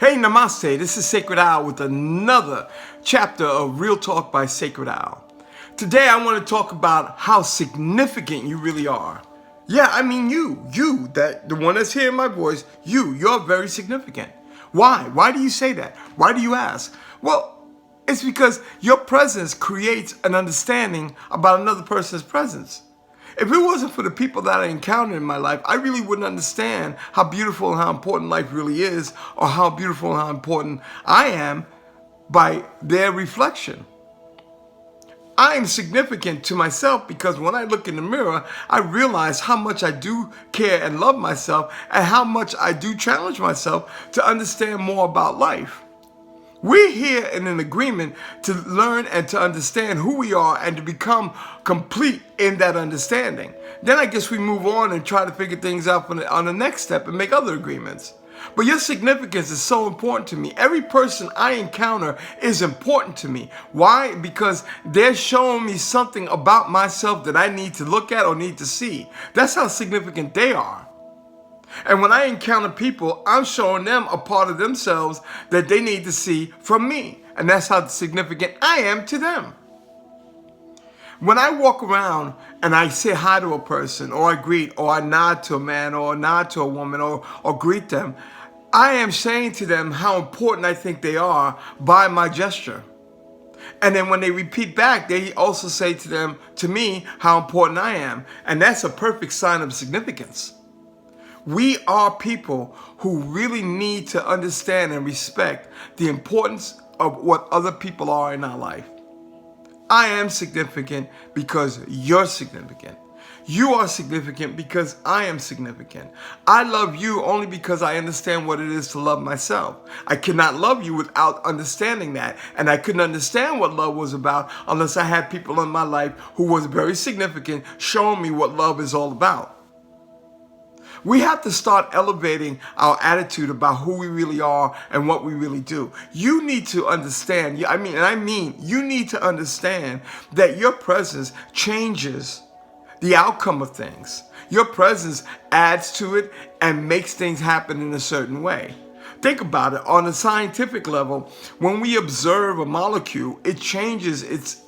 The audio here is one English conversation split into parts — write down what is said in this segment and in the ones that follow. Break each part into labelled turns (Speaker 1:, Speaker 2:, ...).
Speaker 1: Hey, namaste. This is Sacredowl with another chapter of Real Talk by Sacredowl. Today I want to talk about how significant you really are. Yeah, I mean you, the one that's hearing my voice, you're very significant. Why? Why do you say that? Why do you ask? Well, it's because your presence creates an understanding about another person's presence. If it wasn't for the people that I encountered in my life, I really wouldn't understand how beautiful and how important life really is, or how beautiful and how important I am by their reflection. I am significant to myself because when I look in the mirror, I realize how much I do care and love myself and how much I do challenge myself to understand more about life. We're here in an agreement to learn and to understand who we are and to become complete in that understanding. Then I guess we move on and try to figure things out on the next step and make other agreements. But your significance is so important to me. Every person I encounter is important to me. Why? Because they're showing me something about myself that I need to look at or need to see. That's how significant they are. And when I encounter people, I'm showing them a part of themselves that they need to see from me. And that's how significant I am to them. When I walk around and I say hi to a person, or I greet, or I nod to a man, or nod to a woman, or greet them, I am saying to them how important I think they are by my gesture. And then when they repeat back, they also say to me how important I am. And that's a perfect sign of significance. We are people who really need to understand and respect the importance of what other people are in our life. I am significant because you're significant. You are significant because I am significant. I love you only because I understand what it is to love myself. I cannot love you without understanding that. And I couldn't understand what love was about unless I had people in my life who was very significant showing me what love is all about. We have to start elevating our attitude about who we really are and what we really do. You need to understand, you need to understand that your presence changes the outcome of things. Your presence adds to it and makes things happen in a certain way. Think about it. On a scientific level, when we observe a molecule, it changes its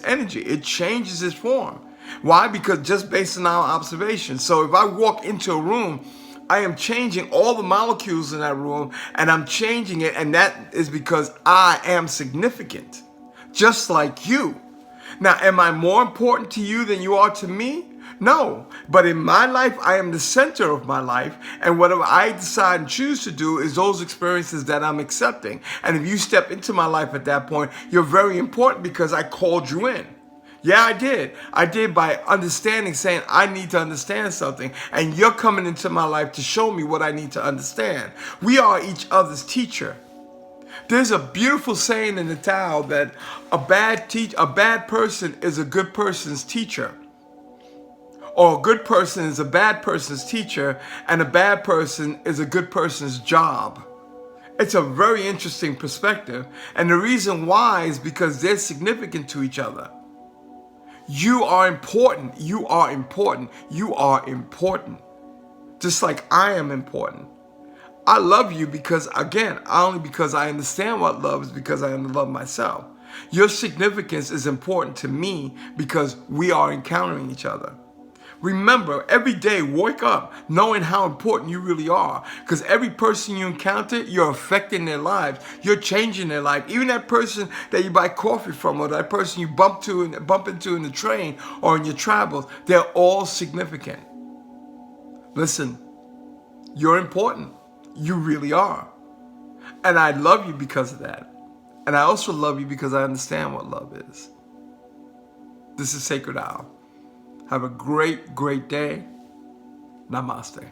Speaker 1: energy. It changes its form. Why? Because just based on our observation. So if I walk into a room, I am changing all the molecules in that room, and I'm changing it, and that is because I am significant, just like you. Now, am I more important to you than you are to me? No, but in my life, I am the center of my life, and whatever I decide and choose to do is those experiences that I'm accepting. And if you step into my life at that point, you're very important because I called you in. Yeah, I did. I did by understanding, saying I need to understand something. And you're coming into my life to show me what I need to understand. We are each other's teacher. There's a beautiful saying in the Tao that a bad person is a good person's teacher. Or a good person is a bad person's teacher, and a bad person is a good person's job. It's a very interesting perspective. And the reason why is because they're significant to each other. You are important. You are important. You are important. Just like I am important. I love you because, again, only because I understand what love is, because I love myself. Your significance is important to me because we are encountering each other. Remember, every day, wake up knowing how important you really are. Because every person you encounter, you're affecting their lives. You're changing their life. Even that person that you buy coffee from, or that person you bump into in the train or in your travels, they're all significant. Listen, you're important. You really are. And I love you because of that. And I also love you because I understand what love is. This is Sacredowl. Have a great, great day. Namaste.